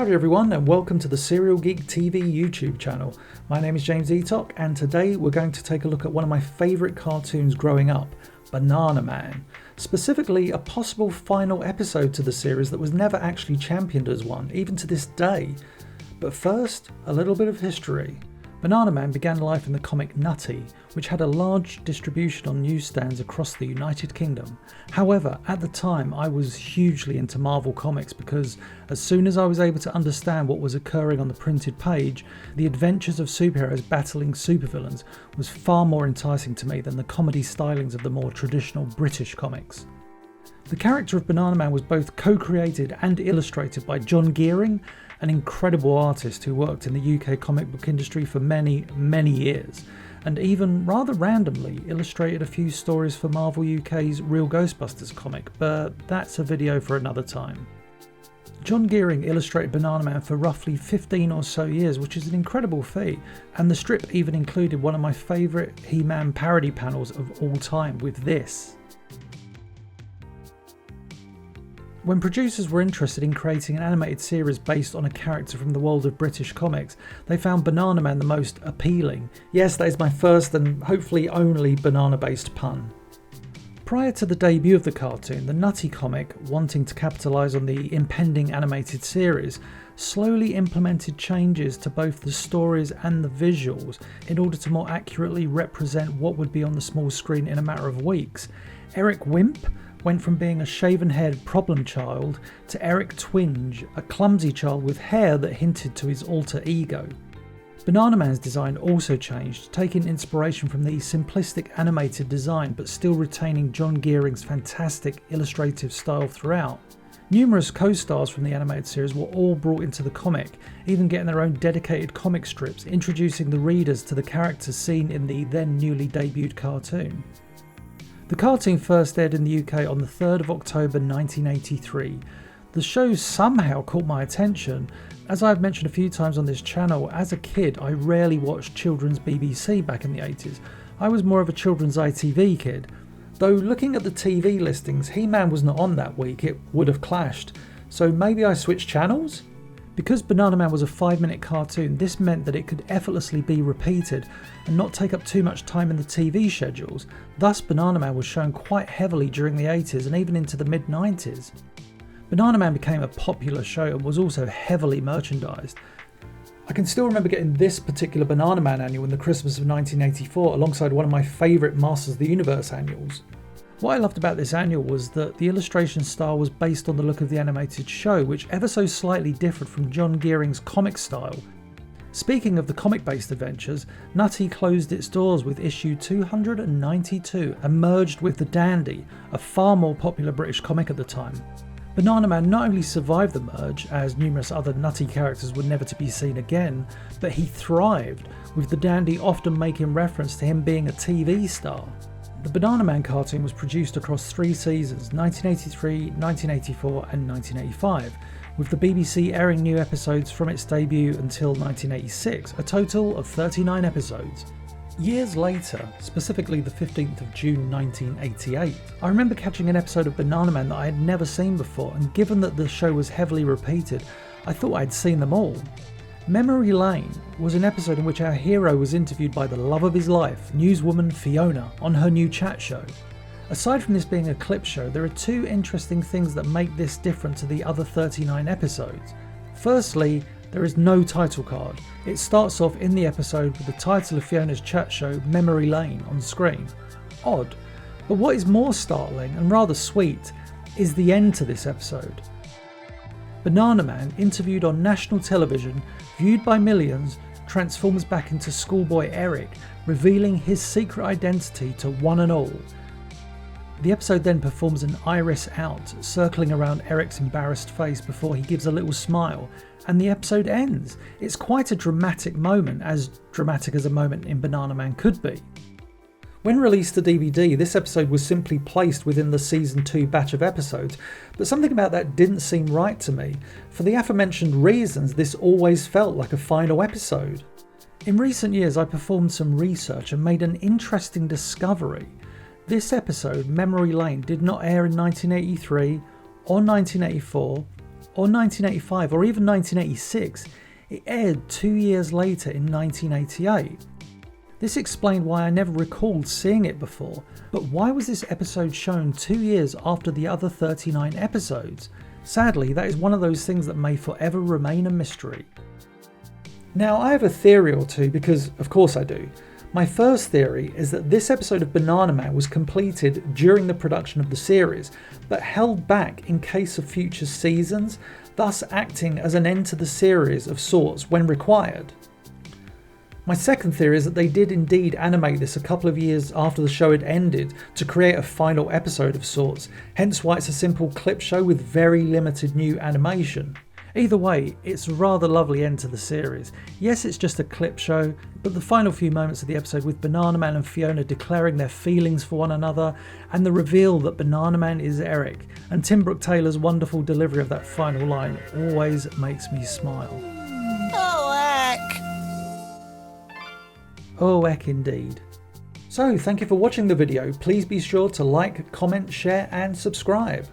Howdy everyone, and welcome to the Serial Geek TV YouTube channel. My name is James Eatock, and today we're going to take a look at one of my favourite cartoons growing up, Bananaman. Specifically, a possible final episode to the series that was never actually championed as one, even to this day. But first, a little bit of history. Bananaman began life in the comic Nutty, which had a large distribution on newsstands across the United Kingdom. However, at the time I was hugely into Marvel Comics because as soon as I was able to understand what was occurring on the printed page, the adventures of superheroes battling supervillains was far more enticing to me than the comedy stylings of the more traditional British comics. The character of Bananaman was both co-created and illustrated by John Geering, an incredible artist who worked in the UK comic book industry for many years, and even rather randomly illustrated a few stories for Marvel UK's Real Ghostbusters comic, but that's a video for another time. John Geering illustrated Bananaman for roughly 15 or so years, which is an incredible feat, and the strip even included one of my favourite He-Man parody panels of all time with this. When producers were interested in creating an animated series based on a character from the world of British comics, they found Bananaman the most appealing. Yes, that is my first and hopefully only banana-based pun. Prior to the debut of the cartoon, the Nutty comic, wanting to capitalise on the impending animated series, slowly implemented changes to both the stories and the visuals in order to more accurately represent what would be on the small screen in a matter of weeks. Eric Wimp went from being a shaven-haired problem child to Eric Twinge, a clumsy child with hair that hinted to his alter ego. Bananaman's design also changed, taking inspiration from the simplistic animated design but still retaining John Geering's fantastic illustrative style throughout. Numerous co-stars from the animated series were all brought into the comic, even getting their own dedicated comic strips, introducing the readers to the characters seen in the then newly debuted cartoon. The cartoon first aired in the UK on the 3rd of October 1983. The show somehow caught my attention. As I've mentioned a few times on this channel, as a kid I rarely watched children's BBC back in the 80s. I was more of a children's ITV kid. Though looking at the TV listings, He-Man was not on that week, it would have clashed. So maybe I switched channels? Because Bananaman was a 5-minute cartoon, this meant that it could effortlessly be repeated and not take up too much time in the TV schedules. Thus, Bananaman was shown quite heavily during the 80s and even into the mid-90s. Bananaman became a popular show and was also heavily merchandised. I can still remember getting this particular Bananaman annual in the Christmas of 1984 alongside one of my favourite Masters of the Universe annuals. What I loved about this annual was that the illustration style was based on the look of the animated show, which ever so slightly differed from John Geering's comic style. Speaking of the comic-based adventures, Nutty closed its doors with issue 292 and merged with The Dandy, a far more popular British comic at the time. Bananaman not only survived the merge, as numerous other Nutty characters were never to be seen again, but he thrived, with The Dandy often making reference to him being a TV star. The Bananaman cartoon was produced across 3 seasons, 1983, 1984 and 1985, with the BBC airing new episodes from its debut until 1986, a total of 39 episodes. Years later, specifically the 15th of June 1988, I remember catching an episode of Bananaman that I had never seen before, and given that the show was heavily repeated, I thought I'd seen them all. Memory Lane was an episode in which our hero was interviewed by the love of his life, newswoman Fiona, on her new chat show. Aside from this being a clip show, there are 2 interesting things that make this different to the other 39 episodes. Firstly, there is no title card. It starts off in the episode with the title of Fiona's chat show, Memory Lane, on screen. Odd. But what is more startling and rather sweet is the end to this episode. Bananaman, interviewed on national television, viewed by millions, transforms back into schoolboy Eric, revealing his secret identity to one and all. The episode then performs an iris out, circling around Eric's embarrassed face before he gives a little smile, and the episode ends. It's quite a dramatic moment, as dramatic as a moment in Bananaman could be. When released to DVD, this episode was simply placed within the Season 2 batch of episodes, but something about that didn't seem right to me. For the aforementioned reasons, this always felt like a final episode. In recent years, I performed some research and made an interesting discovery. This episode, Memory Lane, did not air in 1983 or 1984 or 1985, or even 1986. It aired 2 years later in 1988. This explained why I never recalled seeing it before, but why was this episode shown 2 years after the other 39 episodes? Sadly, that is one of those things that may forever remain a mystery. Now, I have a theory or two because, of course I do. My first theory is that this episode of Bananaman was completed during the production of the series, but held back in case of future seasons, thus acting as an end to the series of sorts when required. My second theory is that they did indeed animate this a couple of years after the show had ended to create a final episode of sorts, hence why it's a simple clip show with very limited new animation. Either way, it's a rather lovely end to the series. Yes, it's just a clip show, but the final few moments of the episode with Bananaman and Fiona declaring their feelings for one another, and the reveal that Bananaman is Eric, and Tim Brooke Taylor's wonderful delivery of that final line always makes me smile. Oh, heck! Oh, heck indeed. So, thank you for watching the video. Please be sure to like, comment, share and subscribe.